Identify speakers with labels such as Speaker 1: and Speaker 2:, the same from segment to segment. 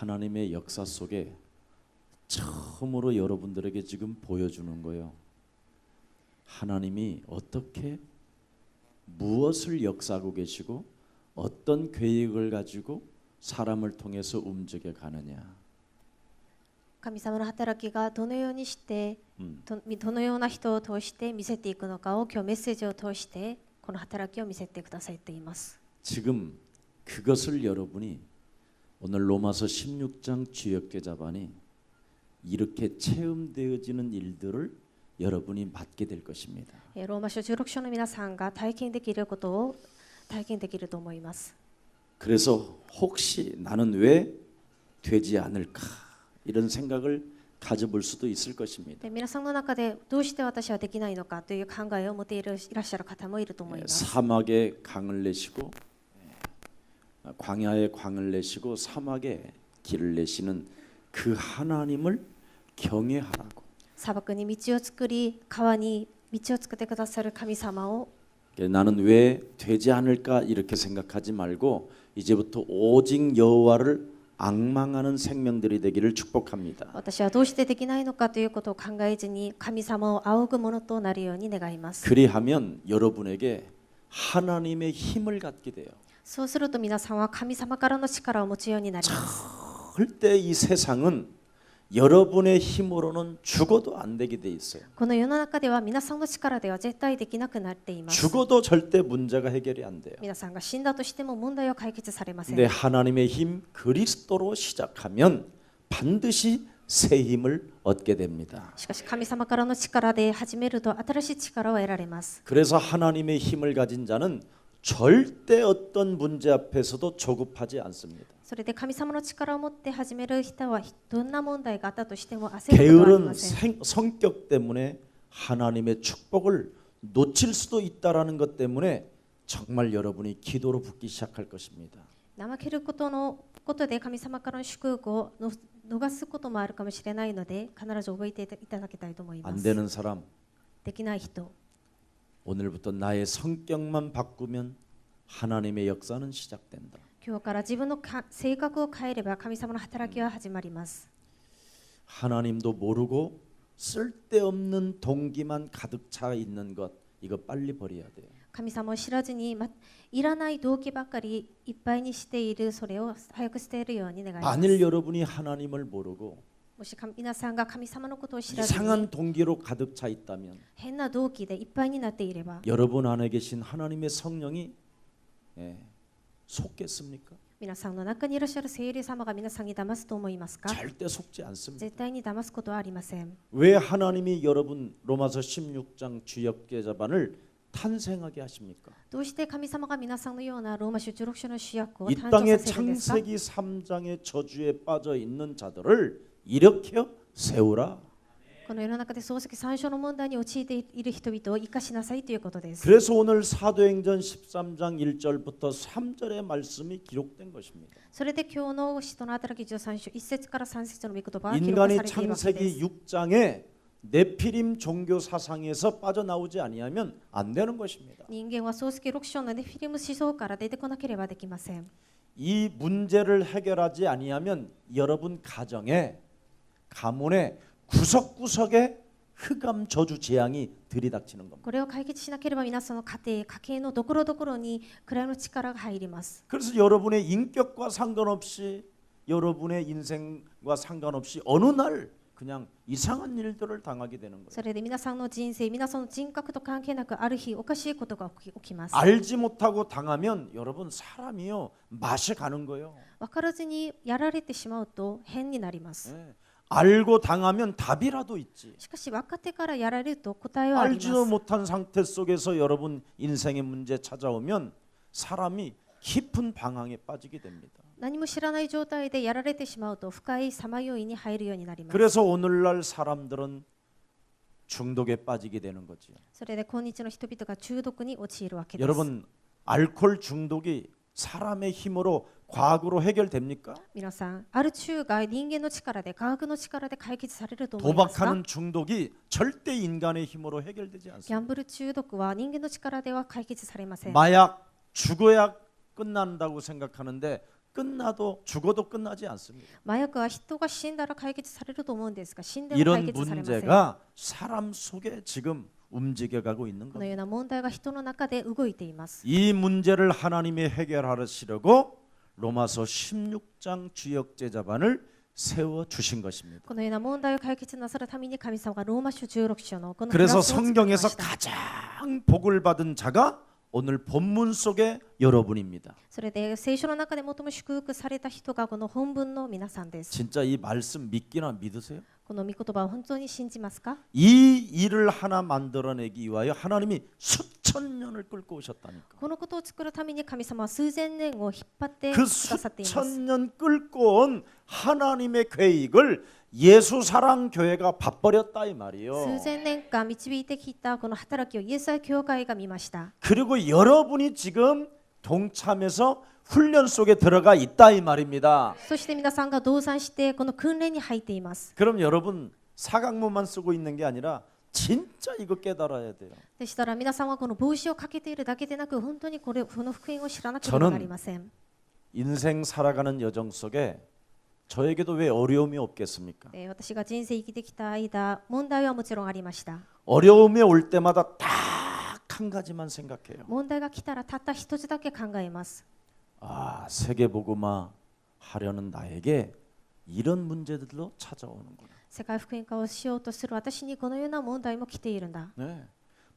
Speaker 1: 하나님의 역사 속에 처음으로 여러분들에게 지금 보여주는 거예요. 하나님이 어떻게 무엇을 역사하고 계시고 어떤 계획을 가지고 사람을 통해서 움직여 가느냐.
Speaker 2: 神様の働きがどのようにして、どのような人を通して見せていくのかを今日メッセージを通してこの働きを見せてくださっています。
Speaker 1: 지금 그것을 여러분이 오늘 로마서 16장 주역계자반이 이렇게 체험되어지는 일들을 여러분이 맡게 될 것입니다.
Speaker 2: ローマ書16章の皆さんが体験できることを体験できると思います。
Speaker 1: 그래서 혹시 나는 왜 되지 않을까 이런 생각을 가져볼 수도 있을 것입니다.
Speaker 2: で皆さんの中でどうして私はできないのかという考えを持っていらっしゃる方もいると思います。
Speaker 1: 사막에 강을 내시고 광야에 광을 내시고 사막에 길을 내시는 그 하나님을 경외하라고.
Speaker 2: 砂漠に道を作り、川に道を作ってくださる神様を
Speaker 1: 나는 왜 되지 않을까 이렇게 생각하지 말고 이제부터 오직 여호와를 앙망하는 생명들이 되기를 축복합니다.
Speaker 2: 私はどうしてできないのかということを考えずに神様を仰ぐものとなるように願います。
Speaker 1: 그리하면 여러분에게 하나님의 힘을 갖게 돼요.
Speaker 2: そうすると皆さんは神様からの力を持つようになります。
Speaker 1: 절대 이 세상은 여러분의 힘으로는 죽어도 안 되게 돼 있어요.
Speaker 2: この世の中では皆さんの力では絶対できなくなっています。
Speaker 1: 죽어도 절대 문제가 해결이 안 돼요.
Speaker 2: 皆さんが死んだとしても問題は解決されません。
Speaker 1: 근데 하나님의 힘 그리스도로 시작하면 반드시 새 힘을 얻게 됩니다.
Speaker 2: しかし神様からの力で始めると新しい力を得られます。
Speaker 1: 그래서 하나님의 힘을 가진 자는 절대 어떤 문제 앞에서도 조급하지 않습니다.
Speaker 2: それで神様の力を持って始める人はどんな問題があったとしても焦ることはありま
Speaker 1: 게으른
Speaker 2: せん。
Speaker 1: 성격 때문에 하나님의 축복을 놓칠 수도 있다라는 것 때문에 정말 여러분이 기도로 붙기 시작할 것입니다.
Speaker 2: 怠けることで神様からの祝福を逃すこともあるかもしれないので必ず覚えていただきたいと思いま
Speaker 1: 안
Speaker 2: す。
Speaker 1: 되는 사람
Speaker 2: できない人、
Speaker 1: 오늘부터 나의 성격만 바꾸면 하나님의 역사는 시작된다.
Speaker 2: 今日から自分の性格を変えれば神様の働きは始まります。
Speaker 1: 하나님도 모르고 쓸데없는 동기만 가득 차 있는 것 이거 빨리 버려야 돼요.
Speaker 2: 神様を知らずに、いらない動機ばかりいっぱいにしているそれを早く捨てるように願います。
Speaker 1: 만일 여러분이 하나님을 모르고
Speaker 2: もし皆さんが神様のことを知らず
Speaker 1: 이상한
Speaker 2: に
Speaker 1: 동기로 가득 차 있다면
Speaker 2: 変な動機でいっぱいになっていれば
Speaker 1: 여러분 안에 계신 하나님의 성령이 속겠습니까?
Speaker 2: 皆さんの中にいらっしゃる聖霊様が皆さんに騙すと思いますか？
Speaker 1: 절대 속지 않습니다.
Speaker 2: 絶対に騙すことはありません。
Speaker 1: 왜 하나님이 여러분 로마서 16장 주역계자반을 탄생하게 하십니까?
Speaker 2: どうして神様が皆さんのようなローマ書16章の主役を
Speaker 1: 이
Speaker 2: 誕
Speaker 1: 땅의
Speaker 2: 生させるんですか？
Speaker 1: 창세기 3장의 저주에 빠져 있는 자들을 일으켜 세우라.
Speaker 2: この世の中で漱石3章の問題に陥っている人々を生かしなさいということです。
Speaker 1: 그래서 오늘 사도행전 13장 1절부터 3절의 말씀이 기록된 것입니다.
Speaker 2: それで今日の使徒の働き13章1節から3節の御言葉が記録
Speaker 1: 인간이
Speaker 2: されているわけで
Speaker 1: 창세기
Speaker 2: す。
Speaker 1: 6장에 네피림 종교 사상에서 빠져나오지 아니하면 안 되는 것입니다.
Speaker 2: 人間は漱石6章のネフィリム思想から出てこなければできません。
Speaker 1: 이 문제를 해결하지 아니하면 여러분 가정에 가문에 구석구석에 흑암 저주 재앙이 들이닥치는 겁니다.
Speaker 2: これを解決しなければ皆さんの家庭、家計のどころどころに暗の力が入ります。
Speaker 1: 그래서 여러분의 인격과 상관없이 여러분의 인생과 상관없이 어느 날 그냥 이상한 일들을 당하게 되는 거예요.
Speaker 2: それで皆さんの人生、皆さんの人格と関係なくある日おかしいことが起きます。
Speaker 1: 알지 못하고 당하면 여러분 사람이요 맛이 가는 거예요.
Speaker 2: 分からずにやられてしまうと変になります。
Speaker 1: 네. 알고 당하면 답이라도 있지.
Speaker 2: しかし分かってからやられると答えはありま
Speaker 1: 알지도
Speaker 2: す。
Speaker 1: 못한 상태 속에서 여러분 인생의 문제 찾아오면 사람이 깊은 방황에 빠지게 됩니다.
Speaker 2: 何も知らない状態でやられてしまうと深いさまよいに入るようになります。
Speaker 1: 그래서 오늘날 사람들은 중독에 빠지게 되는 거죠.
Speaker 2: それで今日の人々が中毒に陥るわけです。
Speaker 1: 여러분 알코올 중독이 사람의 힘으로 과학으로 해결됩니까?
Speaker 2: 皆さん、ある中が人間の力で科学の力で解決されると思いますか？
Speaker 1: 도박하는 중독이 절대 인간의 힘으로 해결되지
Speaker 2: ギャ
Speaker 1: 않습니다.
Speaker 2: ンブル中毒は人間の力では解決されません。
Speaker 1: 마약 죽어야 끝난다고 생각하는데 끝나도 죽어도 끝나지 않습니다.
Speaker 2: 麻薬は人が死んだら解決されると思うんですが、死んでも解
Speaker 1: 이런
Speaker 2: 決されません。
Speaker 1: 문제가 사람 속에 지금 움직여가고 있는
Speaker 2: このよ
Speaker 1: 겁니다.
Speaker 2: うな問題が人の中で動いています。
Speaker 1: 이 문제를 하나님이 해결하시려고 로마서 16장 주역 제자반을 세워 주신 것입니다.
Speaker 2: このような問題を解決なさるために神様がローマ書16章のこのクラ
Speaker 1: 그래서
Speaker 2: スを作りま
Speaker 1: 성경에서
Speaker 2: した。
Speaker 1: 가장 복을 받은 자가 오늘 본문 속에 여러분입니다.
Speaker 2: それで聖書の中で最も祝福された人がこの本文の皆さんです。
Speaker 1: 진짜 이 말씀 믿기나 믿으세요?
Speaker 2: この御言葉を本当に信じますか？
Speaker 1: 이 일을 하나 만들어내기 위하여 하나님이 수천 년을 끌고 오셨다니까.
Speaker 2: このことを作るために神様は数千年を引っ張ってく
Speaker 1: 그
Speaker 2: ださっています。
Speaker 1: 수천 년 끌고 온 하나님의 계획을 예수 사랑 교회가 봐버렸다 이
Speaker 2: 数
Speaker 1: 말이에요.
Speaker 2: 千年間導いてきたこの働きをイエス愛教会が見ました。
Speaker 1: 그리고 여러분이 지금 동참해서 훈련 속에 들어가 있다 이 말입니다.
Speaker 2: そして皆さんが同参してこの訓練に入っています。
Speaker 1: 그럼 여러분 사각문만 쓰고 있는 게 아니라 진짜 이거 깨달아야 돼요.
Speaker 2: でしたら皆さんはこの帽子をかけているだけでなく本当にこの福音を知らなければなりません。
Speaker 1: 인생 살아가는 여정 속에 저에게도 왜 어려움이 없겠습니까?
Speaker 2: 私が人生生きてきた間、問題はもちろんありました。
Speaker 1: 어려움이 올 때마다 딱 한 가지만 생각해요.
Speaker 2: 問題が来たらたった一つだけ考えます。
Speaker 1: 아, 세계복음화 하려는 나에게 이런 문제들도 찾아오는구나.
Speaker 2: 世界福音化をしようとする私にこのような問題も来ているんだ。
Speaker 1: 네.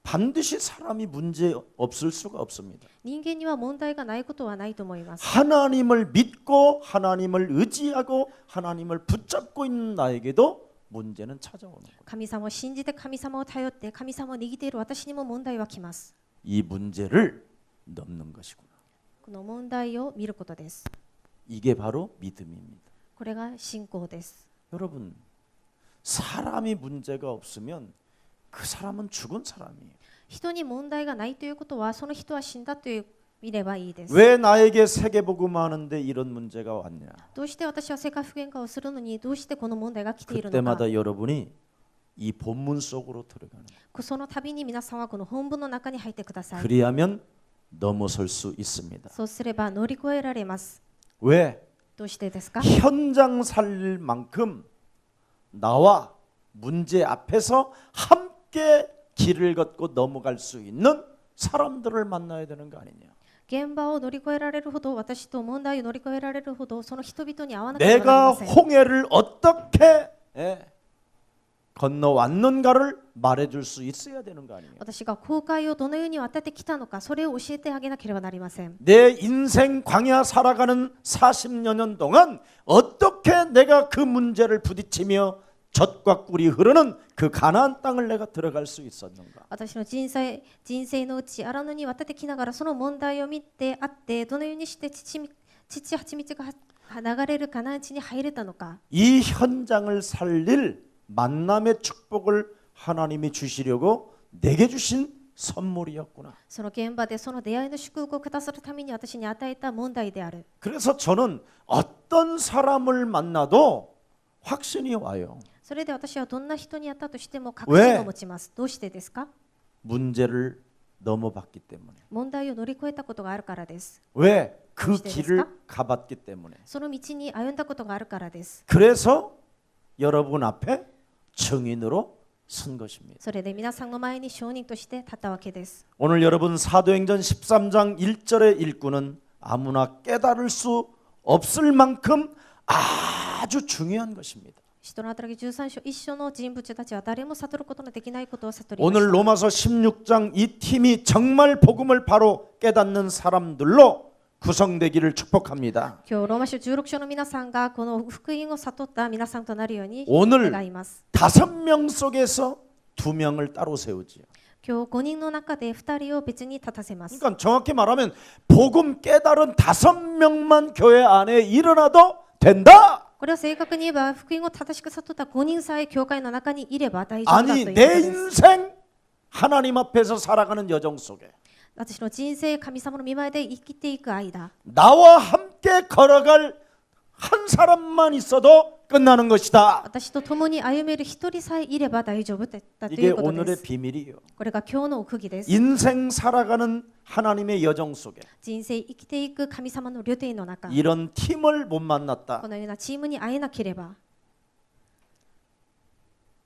Speaker 1: 반드시 사람이 문제 없을 수가 없습니다.
Speaker 2: 人間には問題がないことはないと思います。
Speaker 1: 하나님을 믿고 하나님을 의지하고 하나님을 붙잡고 있는 나에게도 문제는 찾아오는 거예요.
Speaker 2: 神様を信じて神様を頼って神様を握っている私にも問題は来ます。
Speaker 1: 이 문제를 넘는 것이구나.
Speaker 2: この問題を見ることです。
Speaker 1: 이게 바로 믿음입니다.
Speaker 2: これが信仰です。
Speaker 1: 여러분, 사람이 문제가 없으면 그 사람은 죽은 사람이에요.
Speaker 2: 人に問題がないということはその人は死んだという見ればいいです。
Speaker 1: 왜 나에게 세계복음화 하는데 이런 문제가 왔냐?
Speaker 2: どうして私は世界福音化をするのにどうしてこの問題が来ているのか。
Speaker 1: 그때마다 여러분이 이 본문 속으로 들어가는 거예요.
Speaker 2: その度に皆さんはこの本文の中に入ってください。
Speaker 1: 그리하면 넘어설 수 있습니다.
Speaker 2: そうすれば乗り越えられます。
Speaker 1: 왜?
Speaker 2: どうしてですか？
Speaker 1: 현장 살릴 만큼 나와 문제 앞에서 함께 길을 걷고 넘어갈 수 있는 사람들을 만나야 되는 거 아니냐?
Speaker 2: 現場を乗り越えられるほど私と問題を乗り越えられるほどその人々に会わなければなり
Speaker 1: 내가
Speaker 2: ません。
Speaker 1: 홍해를 어떻게 건너왔는가를 말해줄 수 있어야 되는 거 아니냐?
Speaker 2: 私が航海をどのように渡ってきたのかそれを教えてあげなければなりません。
Speaker 1: 내 인생 광야 살아가는 40여 년 동안 어떻게 내가 그 문제를 부딪히며 젖과 꿀이 흐르는 그 가나안 땅을 내가 들어갈 수 있었는가?
Speaker 2: 私の人生のうち荒野に渡ってきながらその問題を見てあってどのようにして父蜂蜜が流れるカナン地に入れたのか。
Speaker 1: 이 현장을 살릴 만남의 축복을 하나님이 주시려고 내게 주신 선물이었구나.
Speaker 2: その現場でその出会いの祝福をくださるために私に与えた問題である。
Speaker 1: 그래서 저는 어떤 사람을 만나도 확신이 와요.
Speaker 2: それで私はどんな人に会ったとしても確信を持ちます。どうしてですか？
Speaker 1: 문제를 넘어봤기 때문에.
Speaker 2: 問題を乗り越えたことがあるからです。
Speaker 1: 왜? 그
Speaker 2: 무슨
Speaker 1: 길을
Speaker 2: 뜻일까?
Speaker 1: 가봤기 때문에.
Speaker 2: その道に歩んだことがあるからです。
Speaker 1: 그래서 여러분 앞에 증인으로 선 것입니다.
Speaker 2: それで皆さんの前に証人として立ったわけです。
Speaker 1: 오늘 여러분 사도행전 13장 1절의 일꾼은 아무나 깨달을 수 없을 만큼 아주 중요한 것입니다.
Speaker 2: 使徒の働き13章一緒の人物たちは誰も悟ることのできないことを悟りました。
Speaker 1: 오늘 로마서 16장 이 팀이 정말 복음을 바로 깨닫는 사람들로 구성되기를 축복합니다.
Speaker 2: 今日ローマ書16章の皆さんがこの福音を悟った皆さんとなるように
Speaker 1: 오늘
Speaker 2: 願います。
Speaker 1: 5명 속에서 2명을 따로 세우지요.
Speaker 2: 今日5人の中で2人を別に立たせます。
Speaker 1: 그러니까 정확히 말하면 복음 깨달은 5명만 교회 안에 일어나도 된다.
Speaker 2: これは正確に言えば福音を正しく悟った5人さえ教会の中にいれば大丈夫だと
Speaker 1: 아니
Speaker 2: いうこと
Speaker 1: 내
Speaker 2: です。
Speaker 1: 인생 하나님 앞에서 살아가는 여정 속에
Speaker 2: 私の人生神様の御前で生きていく間
Speaker 1: 나와 함께 걸어갈 한 사람만 있어도 끝나는 것이다.
Speaker 2: 私と共に歩める一人さえいれば大丈夫だとい
Speaker 1: 이게
Speaker 2: うことで
Speaker 1: 오늘의
Speaker 2: す。
Speaker 1: 비밀이에요.
Speaker 2: これが今日の奥義です。
Speaker 1: 인생 살아가는 하나님의 여정 속에
Speaker 2: 人生生きていく神様の旅程の中、
Speaker 1: 이런 팀을 못
Speaker 2: こ
Speaker 1: 만났다.
Speaker 2: のようなチームに会えなければ、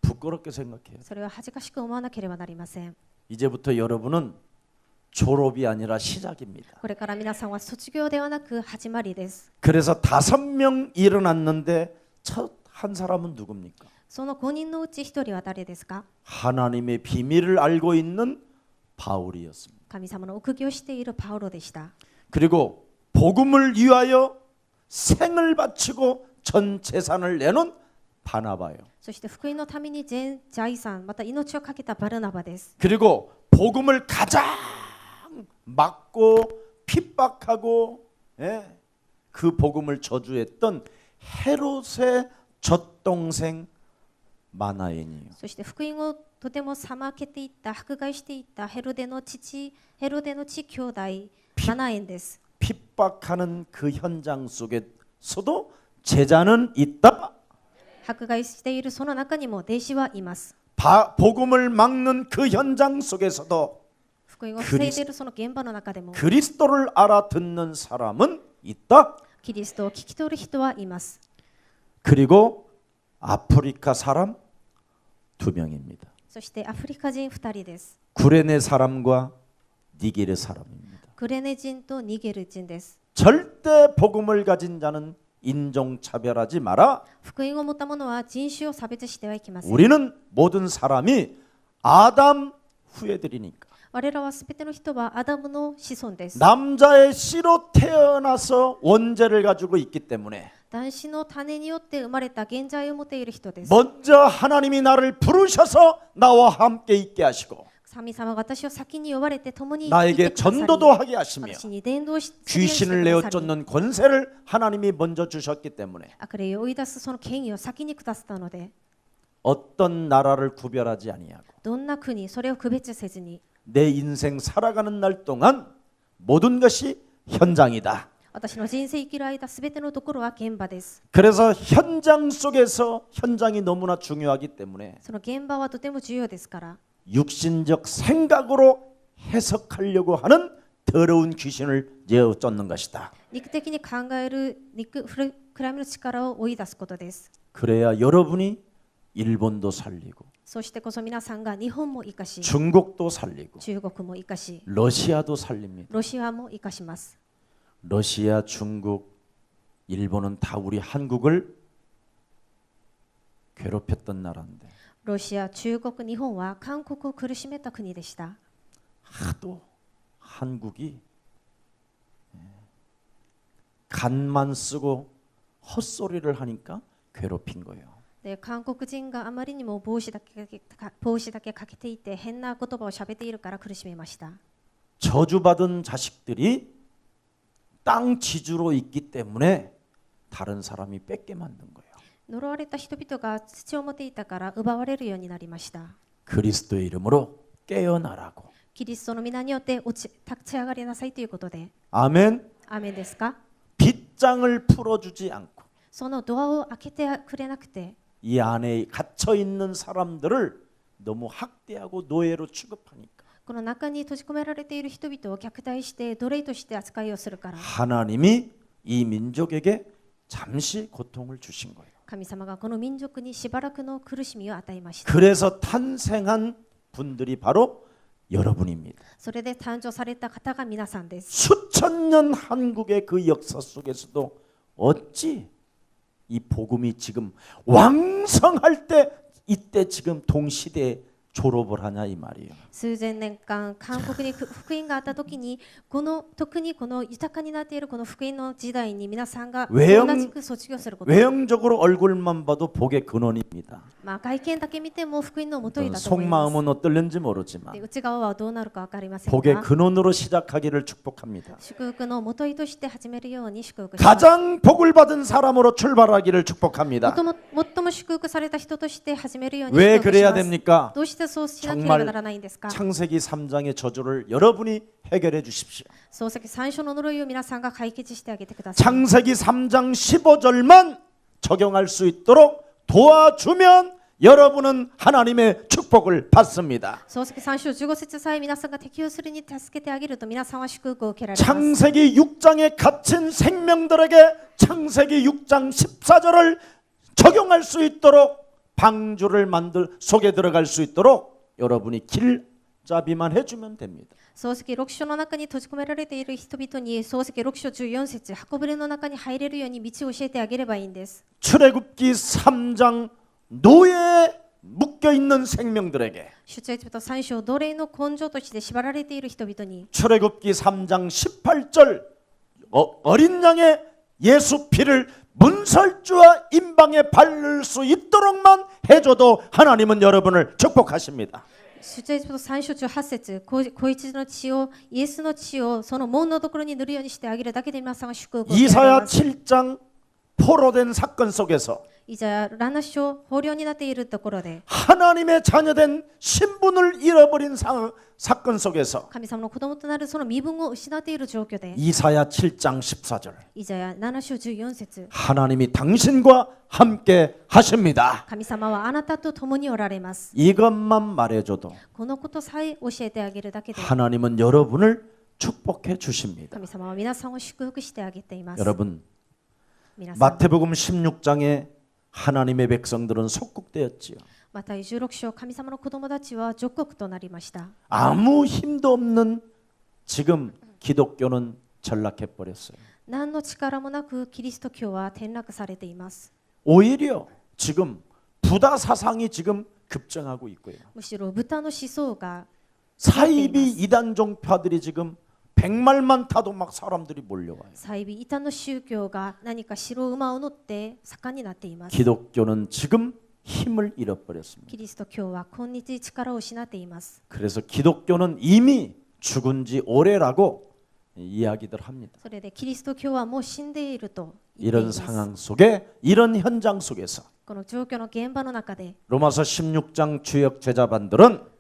Speaker 1: 부끄럽게 생각해요.
Speaker 2: それは恥ずかしく思わなければなりません。
Speaker 1: 이제부터 여러분은 졸업이 아니라 시작입니다.
Speaker 2: これから皆さんは卒業ではなく始まりです。
Speaker 1: 그래서 5명 일어났는데 첫 한 사람은 누굽니까?
Speaker 2: その5人のうち1人は誰ですか？
Speaker 1: 하나님의 비밀을 알고 있는 바울이었습니다.
Speaker 2: 神様の奥義をしているパウロでした。
Speaker 1: 그리고 복음을 위하여 생을 바치고 전 재산을 내놓은 바나바요.
Speaker 2: そして福音のために全財産また命をかけたバルナバです。
Speaker 1: 그리고 복음을 가장 막고 핍박하고 그 복음을 저주했던 헤롯의 젖동생 마나엔이요.
Speaker 2: そして福音をとても裁けていった迫害していったヘロデの父兄弟マナエンです。
Speaker 1: 핍박하는 그 현장 속에서도 제자는 있다.
Speaker 2: 迫害しているその中にも弟子はいます。
Speaker 1: 복음을 막는 그 현장 속에서도
Speaker 2: 福音を防いでいるその現場の中でも
Speaker 1: 그리스도를 알아듣는 사람은 있다.
Speaker 2: キリストを聞き取る人はいます。
Speaker 1: 그리고 아프리카 사람 2명입니다.
Speaker 2: そしてアフリカ人2人です。
Speaker 1: 구레네 사람과 니게르 사람입니다.
Speaker 2: クレネ人とニゲル人です。
Speaker 1: 절대 복음을 가진 자는 인종차별하지 마라.
Speaker 2: 福音を持った者は人種を差別してはいけません。
Speaker 1: 우리는 모든 사람이 아담 후예들이니까.
Speaker 2: 我らはすべての人はアダムの子孫です。
Speaker 1: 남자의 씨로 태어나서 원죄를 가지고 있기 때문에
Speaker 2: 男子の種によって生まれた現在を持っている人です。
Speaker 1: 먼저 하나님이 나를 부르셔서 나와 함께 있게 하시고
Speaker 2: 神様が私を先に呼ばれて共にいて
Speaker 1: 나에게
Speaker 2: くださり
Speaker 1: 전도도 하게 하시며
Speaker 2: 私に伝道し
Speaker 1: 귀신을 내어 쫓는 권세를 하나님이 먼저 주셨기 때문에
Speaker 2: 悪霊を追い出すその権威を先にくださったので
Speaker 1: 어떤 나라를 구별하지 아니하고
Speaker 2: どんな国それを区別せずに
Speaker 1: 내 인생 살아가는 날 동안 모든 것이 현장이다.
Speaker 2: 私の人生生きる間すべてのところは現場です。
Speaker 1: 그래서 현장 속에서 현장이 너무나 중요하기 때문에
Speaker 2: その現場はとても重要ですから
Speaker 1: 육신적 생각으로 해석하려고 하는 더러운 귀신을 내어 쫓는 것이다.
Speaker 2: 肉的に考える暗闇の力を追い出すことです。
Speaker 1: 그래야 여러분이 일본도 살리고
Speaker 2: そしてこそ皆さんが日本も生かし
Speaker 1: 중국도 살리고
Speaker 2: 中国も生かし
Speaker 1: 러시아도 살립니다.
Speaker 2: ロシアも生かします。
Speaker 1: 러시아, 중국, 일본은 다 우리 한국을 괴롭혔던 나라인데
Speaker 2: ロシア、中国、日本は韓国を苦しめた国でした。
Speaker 1: 하도 한국이 간만 쓰고 헛소리를 하니까 괴롭힌 거예요.
Speaker 2: で韓国人があまりにも帽子だけかけていて変な言葉を喋っているから苦しめました。
Speaker 1: 저주받은 자식들이 땅 지주로 있기 때문에 다른 사람이 뺏게 만든 거예요.
Speaker 2: 呪われた人々が土を持っていたから奪われるようになりました。
Speaker 1: 그리스도의 이름으로 깨어나라고.
Speaker 2: キリストの皆によって立ち上がりなさいということで。
Speaker 1: 아멘.
Speaker 2: アーメンですか？
Speaker 1: 빗장을 풀어주지 않고
Speaker 2: そのドアを開けてくれなくて
Speaker 1: 이 안에 갇혀 있는 사람들을 너무 학대하고 노예로 취급하니까
Speaker 2: この中に閉じ込められている人々を虐待して奴隷として扱いをするから
Speaker 1: 하나님이 이 민족에게 잠시 고통을 주신 거예요.
Speaker 2: 神様がこの民族にしばらくの苦しみを与えました。
Speaker 1: 그래서 탄생한 분들이 바로 여러분입니다.
Speaker 2: それで誕生された方が皆さんです。
Speaker 1: 수천 년 한국의 그 역사 속에서도 어찌 이 복음이 지금 왕성할 때 이때 지금 동시대에 졸업을 하냐 이 말이에요.
Speaker 2: 数千年間韓国に福音があった時に特にこの豊かになっているこの福音の時代に皆さんが同じく卒業すること。
Speaker 1: 외형적으로 얼굴만 봐도 복의 근원입니다.
Speaker 2: まあ外見だけ見ても福音の元にだと思います。
Speaker 1: 속마음은 어떨는지 모르지만
Speaker 2: で内側はどうなるか分かりません
Speaker 1: 복의
Speaker 2: が、
Speaker 1: 근원으로 시작하기를 축복합니다.
Speaker 2: 祝福の元井として始めるように祝福します。
Speaker 1: 가장 복을 받은 사람으로 출발하기를 축복합니다.
Speaker 2: 最も祝福された人として始めるように
Speaker 1: 왜
Speaker 2: 祝福し
Speaker 1: 그래야
Speaker 2: ます。
Speaker 1: 됩니까?
Speaker 2: どうしてしてそうしなければならないんですか。
Speaker 1: 창세기 3장의 저주를 여러분이 해결해 주십시오.
Speaker 2: 漱石最初の呪いを皆さんが解決してあげてください。
Speaker 1: 창세기 3장 15절만 적용할 수 있도록 도와주면 여러분은 하나님의 축복을 받습니다.
Speaker 2: 漱石3章15節さえ皆さんが適用するに助けてあげると皆さんは祝福を受けられます。
Speaker 1: 창세기 6장에 갇힌 생명들에게 창세기 6장 14절을 적용할 수 있도록 방주를 속에 들어갈 수 있도록 여러분이 길잡이만 해주면 됩니다.
Speaker 2: 漱石6章の中に閉じ込められている人々に漱石6章14節箱舟の中に入れるように道を教えてあげればいいんです。
Speaker 1: 출애굽기 3장 노예에 묶여 있는 생명들에게
Speaker 2: 出エジプト3章奴隷の根性として縛られている人々に
Speaker 1: 출애굽기 3장 18절 어린 양의 예수 피를 문설주와 임방에 바를 수 있도록만 해줘도 하나님은 여러분을 축복하십니다.
Speaker 2: 出エジプト3章18節子羊の血をイエスの血をその門のところに塗るようにしてあげるだけで皆さんは祝福を受けられ
Speaker 1: 이사야
Speaker 2: ます。
Speaker 1: 7장 포로된 사건 속에서
Speaker 2: イザヤ7章豊漁になっているところで
Speaker 1: 하나님의 자녀된 신분을 잃어버린 사건 속에서
Speaker 2: 神様の子供となるその身分を失っている状況で
Speaker 1: 이사야 7장 14절
Speaker 2: イザヤ7章14節
Speaker 1: 하나님이 당신과 함께 하십니다.
Speaker 2: 神様はあなたと共におられます。
Speaker 1: 이것만 말해줘도
Speaker 2: このことさえ教えてあげるだけで
Speaker 1: 하나님은 여러분을 축복해 주십니다.
Speaker 2: 神様は皆さんを祝福してあげています。
Speaker 1: 여러분
Speaker 2: 皆さん
Speaker 1: 마태복음 16장에 하나님의 백성들은 속국되었지요.
Speaker 2: また16章神様の子供たちは属国となりました。
Speaker 1: 아무 힘도 없는 지금 기독교는 전락해 버렸어요.
Speaker 2: 何の力もなくキリスト教は転落されています。
Speaker 1: 오히려 지금 부다 사상이 지금 급증하고 있고요.
Speaker 2: むしろ豚の思想が
Speaker 1: 사이비 이단 종파들이 지금 백말만 타도 막 사람들이 몰려와요.
Speaker 2: サイビ異端の宗教が何か白馬を乗って盛んになっています。
Speaker 1: 기독교는 지금 힘을 잃어버렸습니다.
Speaker 2: キリスト教は今日力を失っています。
Speaker 1: 그래서 기독교는 이미 죽은 지 오래라고 이야기들 합니다.
Speaker 2: それでキリスト教はもう死んでいると言ってい
Speaker 1: 이런
Speaker 2: ます。
Speaker 1: 상황 속에 이런 현장 속에서
Speaker 2: この状況の現場の中で
Speaker 1: 로마서 16장 주역 제자반들은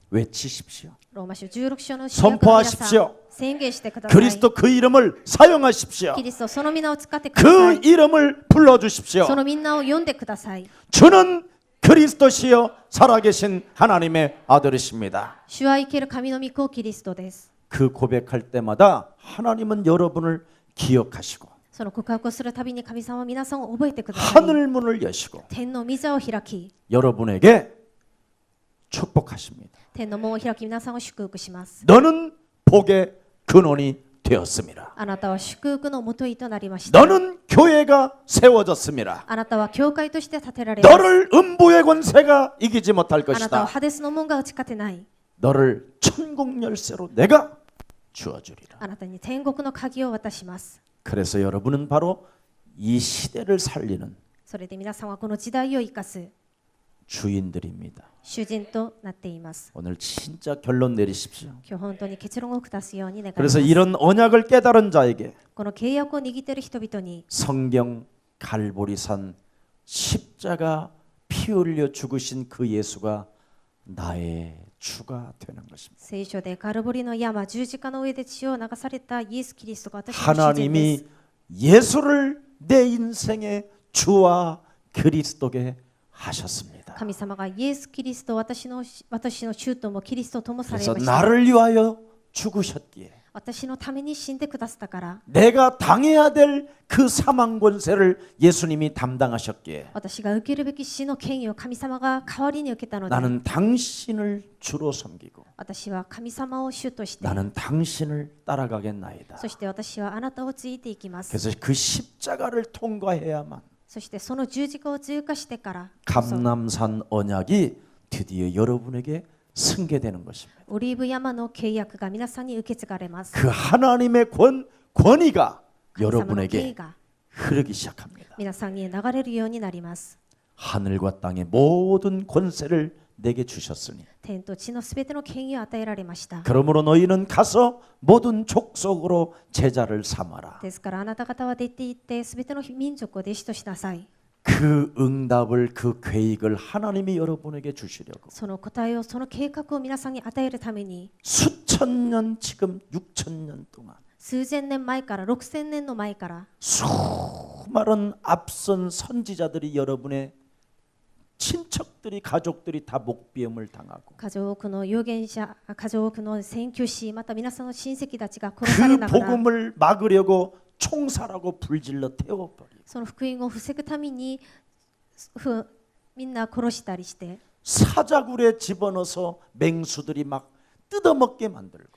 Speaker 1: 외치십시오.
Speaker 2: ローマ書16章の主役の皆さ
Speaker 1: 선포하십시오.
Speaker 2: ん宣言してください。
Speaker 1: 그리스도 그 이름을 사용하십시오.
Speaker 2: キリストその皆を使ってくださ
Speaker 1: 그
Speaker 2: い。
Speaker 1: 이름을 불러주십시오.
Speaker 2: そのみんなを呼んでください。
Speaker 1: 주는 그리스도시요 살아계신 하나님의 아들이십니다.
Speaker 2: 主は生ける神の御子キリストです。
Speaker 1: 그 고백할 때마다 하나님은 여러분을 기억하시고
Speaker 2: その告白をするたびに神様は皆さんを覚えてください。
Speaker 1: 하늘 문을 여시고
Speaker 2: 天の御座を開き、
Speaker 1: 여러분에게 축복하십니다.
Speaker 2: 天の門を開き皆さんを祝福します。
Speaker 1: 너는 복의 근원이 되었습니다.
Speaker 2: あなたは祝福のもといとなりました。
Speaker 1: 너는 교회가 세워졌습니다.
Speaker 2: あなたは教会として建てられます。
Speaker 1: 너를 음부의 권세가 이기지 못할
Speaker 2: あなたは
Speaker 1: 것이다.
Speaker 2: ハデスの門が打ち勝てない。
Speaker 1: 너를 천국 열쇠로 내가 주어주리라.
Speaker 2: あなたに天国の鍵を渡します。
Speaker 1: 그래서 여러분은 바로 이 시대를 살리는
Speaker 2: それで皆さんはこの時代を生かす
Speaker 1: 주인들입니다.
Speaker 2: 主人となっています。
Speaker 1: 오늘 진짜 결론 내리십시오.
Speaker 2: 今日本当に結論を下すように願いま
Speaker 1: 그래서
Speaker 2: す。
Speaker 1: 이런 언약을 깨달은 자에게
Speaker 2: この契約を握っている人々に
Speaker 1: 성경 갈보리산 십자가 피 흘려 죽으신 그 예수가 나의 주가 되는 것입니다.
Speaker 2: 聖書でカルボリの山十字架の上で血を流されたイエス・キリストが私の主人です。
Speaker 1: 하나님이 예수를 내 인생의 주와 그리스도게 하셨습니다.
Speaker 2: 神様がイエス・キリストを私の主ともキリストともされ
Speaker 1: 그래서
Speaker 2: ました。
Speaker 1: 나를 위하여 죽으셨기에
Speaker 2: 私のために死んでくださったから、
Speaker 1: 내가 당해야 될 그 사망 권세를 예수님이 담당하셨기에
Speaker 2: 私が受けるべき死の権威を神様が代わりに受けたので、
Speaker 1: 나는 당신을 주로 섬기고
Speaker 2: 私は神様を主として、
Speaker 1: 나는 당신을 따라가겠나이다.
Speaker 2: そして私はあなたをついていきます。
Speaker 1: 그래서 그 십자가를 통과해야만
Speaker 2: そしてその十字架を通過してからこそ
Speaker 1: 감람산 언약이 드디어 여러분에게 승계되는 것입니다.
Speaker 2: オリーブ山の契約が皆さんに受け継がれます。
Speaker 1: 그 하나님의 권위가
Speaker 2: 神様の権威
Speaker 1: 여러분에게
Speaker 2: が
Speaker 1: 흐르기 시작합니다.
Speaker 2: 皆さんに流れるようになります。
Speaker 1: 하늘과 땅의 모든 권세를 내게 주셨으니
Speaker 2: 天と地のすべての権威を与えられました。
Speaker 1: 그러므로 너희는 가서 모든 족속으로 제자를 삼아라.
Speaker 2: ですからあなた方は出て行ってすべての民族を弟子としなさい。
Speaker 1: 그 응답을 그 계획을 하나님이 여러분에게 주시려고
Speaker 2: その答えを、その計画を皆さんに与えるために、
Speaker 1: 수천 년 지금 6천 년 동안
Speaker 2: 数千年前から6000年の前から
Speaker 1: 수많은 앞선 선지자들이 여러분의 친척들이 가족들이 다 목비움을 당하고
Speaker 2: 数多くの預言者、数多くの宣教師、また皆さんの親戚たちが殺され
Speaker 1: 그
Speaker 2: ながら、
Speaker 1: 복음을 막으려고 총살하고 불질러 태워버리고
Speaker 2: その福音を防ぐためにみんな殺したりして、
Speaker 1: 사자굴에 집어넣어서 맹수들이 막 뜯어먹게 만들고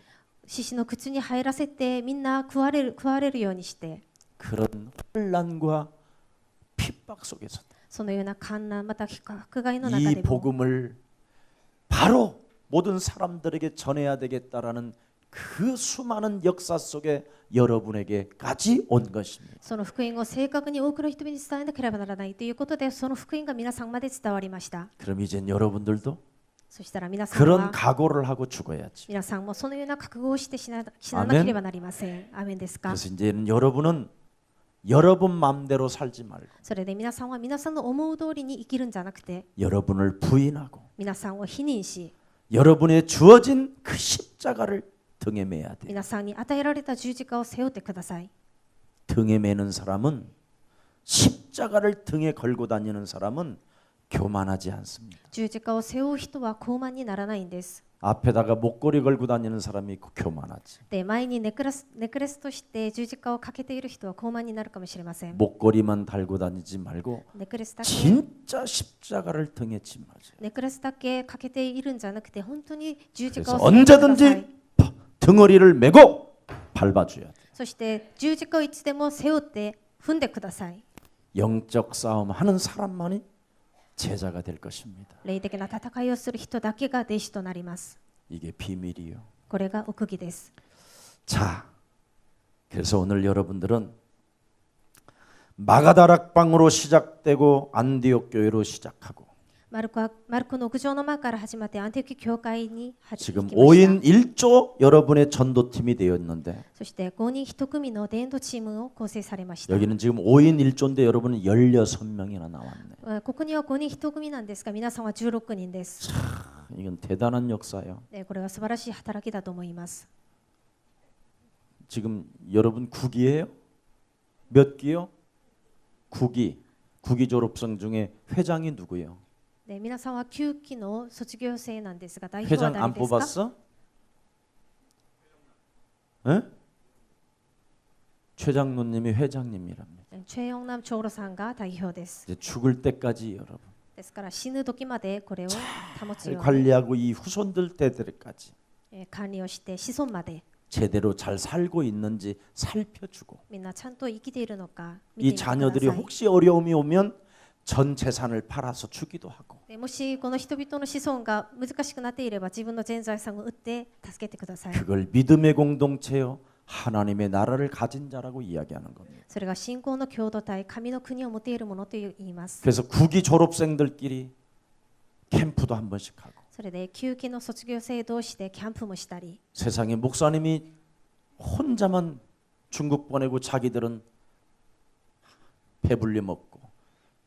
Speaker 2: 獅子の口に入らせてみんな食われるようにして、
Speaker 1: 그런 혼란과 핍박 속에서
Speaker 2: そのような艱難また迫害の中
Speaker 1: 이
Speaker 2: でも
Speaker 1: 복음을 바로 모든 사람들에게 전해야 되겠다라는 그 수많은 역사 속에 여러분에게까지 온 것입니다.
Speaker 2: その福音を正確に多くの人々に伝えなければならないということで、その福音が皆さんまで伝わりました。
Speaker 1: 그럼 이젠 여러분들도
Speaker 2: そしたら皆さん
Speaker 1: 그런
Speaker 2: は
Speaker 1: 각오를 하고 죽어야지.
Speaker 2: 皆さんもそのような覚悟をして死ななければなりません。アーメンですか。
Speaker 1: 그래서 이제는 여러분은 여러분 마음대로 살지 말고
Speaker 2: それで皆さんは皆さんの思う通りに生きるんじゃなくて、
Speaker 1: 여러분을 부인하고
Speaker 2: 皆さんを否認し、
Speaker 1: 여러분의 주어진 그 십자가를 등에 매야 돼.
Speaker 2: 皆さんに与えられた十字架を背負ってください。
Speaker 1: 등에 매는 사람은 십자가를 등에 걸고 다니는 사람은 교만하지 않습니다.
Speaker 2: 十字架を背負う人は高慢にならないんです。
Speaker 1: 앞에다가 목걸이 걸고 다니는 사람이 있고 교만하지.
Speaker 2: で、前にネックレスとして十字架をかけている人は高慢になるかもしれません。
Speaker 1: 목걸이만 달고 다니지 말고
Speaker 2: ネックレスだけ
Speaker 1: 진짜 십자가를 등에 짊어져.
Speaker 2: ネックレスだけかけているんじゃなくて、本当に十字架
Speaker 1: 그래서
Speaker 2: を背負ってください。
Speaker 1: 언제든지 등어리를 메고 밟아줘야 돼.
Speaker 2: そして十字架をいつでも背負って踏んでください。
Speaker 1: 영적 싸움 하는 사람만이 제자가 될 것입니다.
Speaker 2: 霊的な戦いをする人だけが弟子となります。
Speaker 1: 이게 비밀이요.
Speaker 2: これが奥義です。
Speaker 1: 자, 그래서 오늘 여러분들은 마가다락방으로 시작되고 안디옥 교회로 시작하고
Speaker 2: マルコの屋上の間から始まってアンティオキ教会に行き
Speaker 1: 지금
Speaker 2: ました。
Speaker 1: 5인 1조 여러분의 전도팀이 되었는데
Speaker 2: そして5人1組の伝道チームを構成されました。
Speaker 1: 여기는 지금 5인 1조인데 여러분은 16명이나 나왔네.
Speaker 2: ここには5人1組なんですが、皆さんは16人です。
Speaker 1: 이건 대단한 역사예요.
Speaker 2: これは素晴らしい働きだと思います。
Speaker 1: 지금 여러분 9기예요? 몇 기요? 9기. 9기 졸업생 중에 회장이 누구예요?
Speaker 2: で、皆さんは9期の卒業生なんですが、代表は
Speaker 1: 회장
Speaker 2: 誰
Speaker 1: 안
Speaker 2: ですか？
Speaker 1: 뽑았어? 에? 최장로님이 회장님이랍니다.
Speaker 2: チェヨンナム長老さんが代表です。
Speaker 1: 이제 죽을 때까지 여러분
Speaker 2: ですから死ぬ時までこれを保つように
Speaker 1: 관리하고 이 후손들 때들까지
Speaker 2: 管理をして子孫まで
Speaker 1: 제대로 잘 살고 있는지 살펴주고
Speaker 2: みんなちゃんと生きているのか見
Speaker 1: 이
Speaker 2: てみてくだ
Speaker 1: 자녀들이
Speaker 2: さい。
Speaker 1: 혹시 어려움이 오면 전 재산을 팔아서 주기도 하고
Speaker 2: でもしこの人々の子孫が難しくなっていれば自分の全財産を売って助けてください。
Speaker 1: 그걸 믿음의 공동체요 하나님의 나라를 가진 자라고 이야기하는 겁니다.
Speaker 2: それが信仰の共同体、神の国を持っているものと言います。
Speaker 1: 그래서 9기 졸업생들끼리 캠프도 한 번씩 하고
Speaker 2: それで9期の卒業生同士でキャンプもしたり、
Speaker 1: 세상에 목사님이 혼자만 중국 보내고 자기들은 배불리 먹고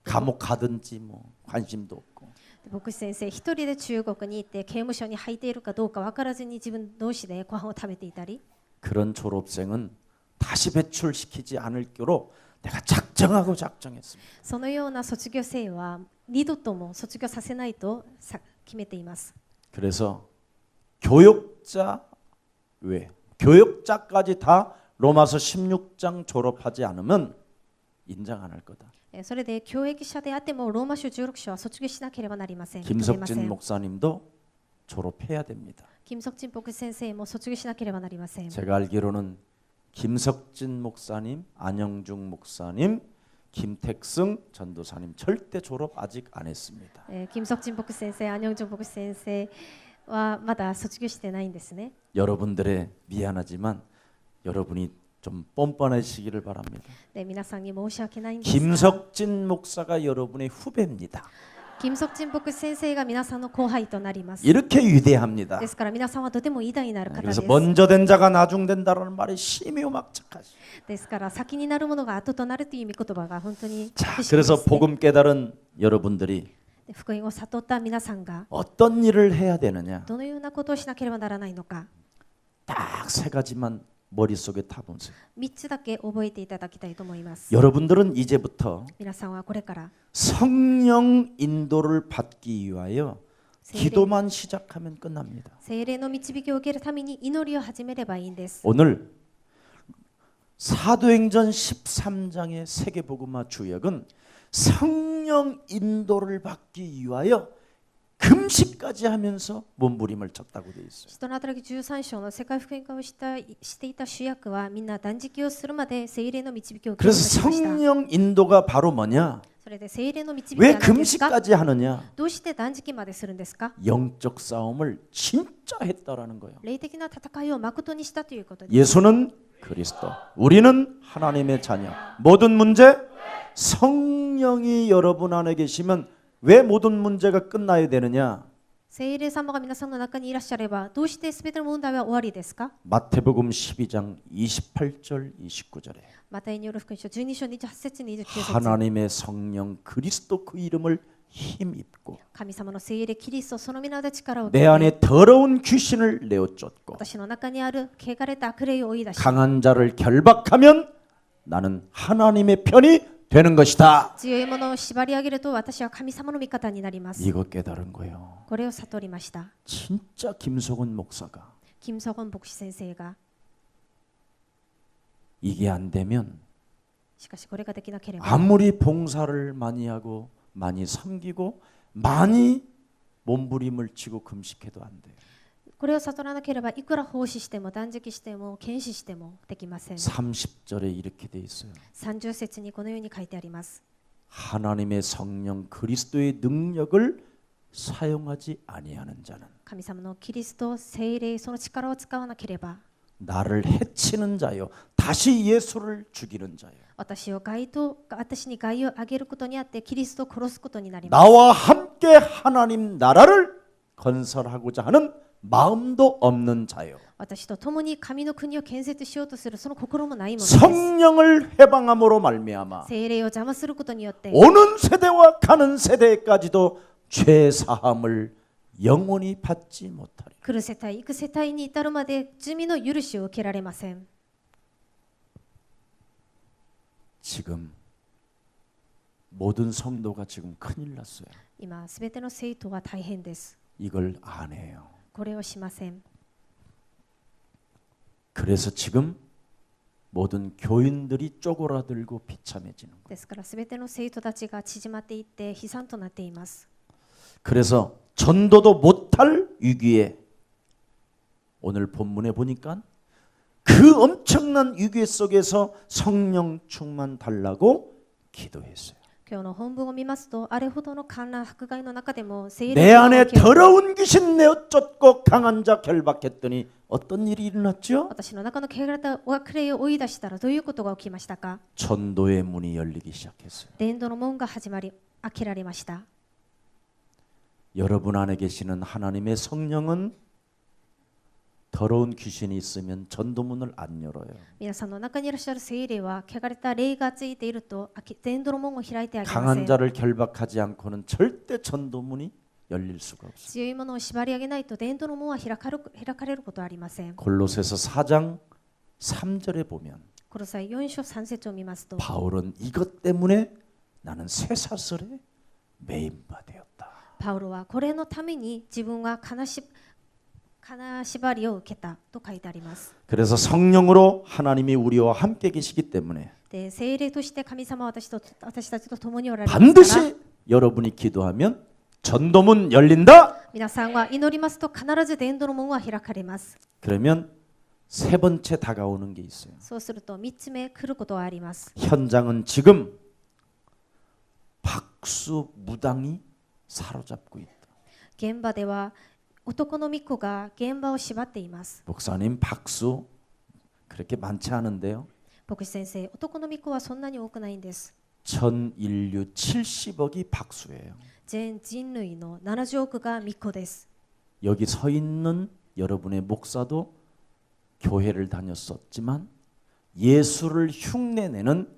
Speaker 1: 감옥 가든지 뭐 관심도 없고
Speaker 2: 牧師先生一人で中国に行って刑務所に入っているかどうか分からずに自分同士でご飯を食べていたり、
Speaker 1: 그런 졸업생은 다시 배출시키지 않을 거로 내가 작정하고 작정했습니다.
Speaker 2: そのような卒業生は二度とも卒業させないと決めています。
Speaker 1: 그래서 교역자 외 교역자까지 다 로마서 16장 졸업하지 않으면 인정 안 할 거다.
Speaker 2: それで教育者であってもローマ書16章は卒業しなければなりません。
Speaker 1: 김석진 목사님도 졸업해야 됩니다.
Speaker 2: 金석진牧師先生も卒業しなければなりません。
Speaker 1: 제가 알기로는 김석진 목사님, 안영중 목사님, 김택승 전도사님 절대 졸업 아직 안 했습니다.
Speaker 2: 金석진牧師先生、アニョンジョン牧師先生はまだ卒業してないんですね。
Speaker 1: 여러분들의 미안하지만 여러분이 좀 뻔뻔하시기를 바랍니다.
Speaker 2: で、皆さんに申し訳ないんですが、
Speaker 1: 김석진 목사가 여러분의 후배입니다.
Speaker 2: 金属人牧師先生が皆さんの後輩となります。
Speaker 1: 이렇게 위대합니다.
Speaker 2: ですから皆さんはとても偉大なる方で
Speaker 1: 그래서
Speaker 2: す。
Speaker 1: 먼저 된 자가 나중된다라는 말이 심오막측하시.
Speaker 2: ですから先になるものが後となるという御言葉が本当に
Speaker 1: 자,
Speaker 2: 不思議
Speaker 1: 그래서
Speaker 2: ですね。
Speaker 1: 복음 깨달은 여러분들이
Speaker 2: で福音を悟った皆さんが
Speaker 1: 어떤 일을 해야 되느냐?
Speaker 2: どのようなことをしなければならないのか、
Speaker 1: 딱 세 가지만 머릿속에 타보세요.
Speaker 2: 3つだけ覚えていただきたいと思います。
Speaker 1: 여러분들은 이제부터
Speaker 2: 皆さんはこれから
Speaker 1: 성령 인도를 받기 위하여
Speaker 2: 세례.
Speaker 1: 기도만 시작하면 끝납니다.
Speaker 2: 聖霊の導きを受けるために祈りを始めればいいんです。
Speaker 1: 오늘 사도행전 13장의 세계복음화 주역은 성령 인도를 받기 위하여 금식까지 하면서 몸부림을 쳤다고 되어 있어요.
Speaker 2: 使徒の働き13章の世界福音化をしていた主役はみんな断食をするまで聖霊の導きを受けようと
Speaker 1: 그래서
Speaker 2: しました。
Speaker 1: 성령 인도가 바로 뭐냐?
Speaker 2: それで聖霊の導き
Speaker 1: 왜
Speaker 2: は何ですか？
Speaker 1: 금식까지 하느냐?
Speaker 2: どうして断食までするんですか？
Speaker 1: 영적 싸움을 진짜 했다라는 거예요.
Speaker 2: 霊的な戦いを誠にしたということです。
Speaker 1: 예수는 그리스도, 우리는 하나님의 자녀. 모든 문제 성령이 여러분 안에 계시면 왜 모든 문제가 끝나야 되느냐?
Speaker 2: 聖霊様が皆さんの中にいらっしゃれば、どうして全ての問題は終わりですか？
Speaker 1: 마태복음 12장 28절 29절에
Speaker 2: マタイによる福音書12章28節29節
Speaker 1: 하나님의 성령 그리스도 그 이름을 힘입고
Speaker 2: 神様の聖霊キリストその皆で力を
Speaker 1: 내 안에 더러운 귀신을 내어쫓고
Speaker 2: 私の中にある汚れた悪霊を追い出し
Speaker 1: 강한 자를 결박하면 나는 하나님의 편이 되는 것이다.
Speaker 2: 強いものを縛り上げると私は神様の味方になります。
Speaker 1: 이거 깨달은 거예요.
Speaker 2: これを悟りました。
Speaker 1: 진짜 김석원 목사가
Speaker 2: キム・ソゴン牧師先生が
Speaker 1: 이게 안 되면
Speaker 2: しかしこれができなければ
Speaker 1: 아무리 봉사를 많이 하고 많이 섬기고 많이 몸부림을 치고 금식해도 안 돼요.
Speaker 2: これを悟らなければいくら奉仕しても断食しても献身してもできません。
Speaker 1: 30절에 이렇게 돼 있어요.
Speaker 2: 30節にこのように書いてあります。
Speaker 1: 하나님의 성령 그리스도의 능력을 사용하지 아니하는 자는
Speaker 2: 神様のキリスト聖霊その力を使わなければ
Speaker 1: 나를 해치는 자요 다시 예수를 죽이는 자요
Speaker 2: 私に害をあげることにあってキリストを殺すことになります。
Speaker 1: 나와 함께 하나님 나라를 건설하고자 하는 마음도 없는 자요
Speaker 2: 私と共に神の国を建設しようとするその心もないものです。
Speaker 1: 성령을 해방함으로 말미암아
Speaker 2: 聖霊を邪魔することによって
Speaker 1: 오는 세대와 가는 세대까지도 죄 사함을 영원히 받지 못하리.
Speaker 2: 来る世帯行く世帯に至るまで罪の許しを受けられません。
Speaker 1: 지금 모든 성도가 지금 큰일 났어요.
Speaker 2: 今すべての生徒は大変です。
Speaker 1: 이걸 안 해요.
Speaker 2: これをしません。
Speaker 1: 그래서 지금 모든 교인들이 쪼그라들고 비참해지는 거예요.
Speaker 2: ですからすべての生徒たちが縮まっていって悲惨となっています。
Speaker 1: 그래서 전도도 못할 위기에 오늘 본문에 보니까 그 엄청난 위기 속에서 성령 충만 달라고 기도했어요.
Speaker 2: 今日の本文を見ますと、あれほどの観覧迫害の中でも聖
Speaker 1: 내
Speaker 2: 霊
Speaker 1: 안에
Speaker 2: の受け
Speaker 1: 더러운 귀신 내어쫓고 강한 자 결박했더니 어떤 일이 일어났죠?
Speaker 2: 私の中の汚れた悪霊を追い出したらどういうことが起きましたか？
Speaker 1: 전도의 문이 열리기 시작했어요.
Speaker 2: 伝道の門が開けられました。
Speaker 1: 여러분 안에 계시는 하나님의 성령은 더러운 귀신이 있으면 전도문을 안 열어요.
Speaker 2: 皆さんの中にいらっしゃる聖霊は汚れた霊がついていると伝道の門を開いてあげませ
Speaker 1: 강한
Speaker 2: ん。
Speaker 1: 자를 결박하지 않고는 절대 전도문이 열릴 수가 없어요.
Speaker 2: 強いものを縛り上げないと伝道の門は開かれることはありません。
Speaker 1: 골로새서 4장 3절에 보면
Speaker 2: この際4章3節を見ますと、
Speaker 1: 바울은 이것 때문에 나는 쇠사슬에 매인바 되었다.
Speaker 2: パウロはこれのために自分は金縛りを受けたと書いてあります。
Speaker 1: 그래서 성령으로 하나님이 우리와 함께 계시기 때문에
Speaker 2: で、聖霊として神様は私たちと共におられますから、
Speaker 1: 반드시 여러분이 기도하면 전도문 열린다.
Speaker 2: 皆さんは祈りますと必ず伝道の門は開かれます。
Speaker 1: 그러면 세 번째 다가오는 게 있어요.
Speaker 2: そうすると3つ目来ることはあります。
Speaker 1: 현장은 지금 박수 무당이 사로잡고 있다.
Speaker 2: 現場では男の巫女が現場を縛っています。
Speaker 1: 목사님 박수 그렇게 많지 않은데요.
Speaker 2: 牧師先生、男の巫女はそんなに多くないんです。
Speaker 1: 전 인류 70억이 박수예요.
Speaker 2: 全人類の70億が御子です。
Speaker 1: 여기 서 있는 여러분의 목사도 교회를 다녔었지만 예수를 흉내내는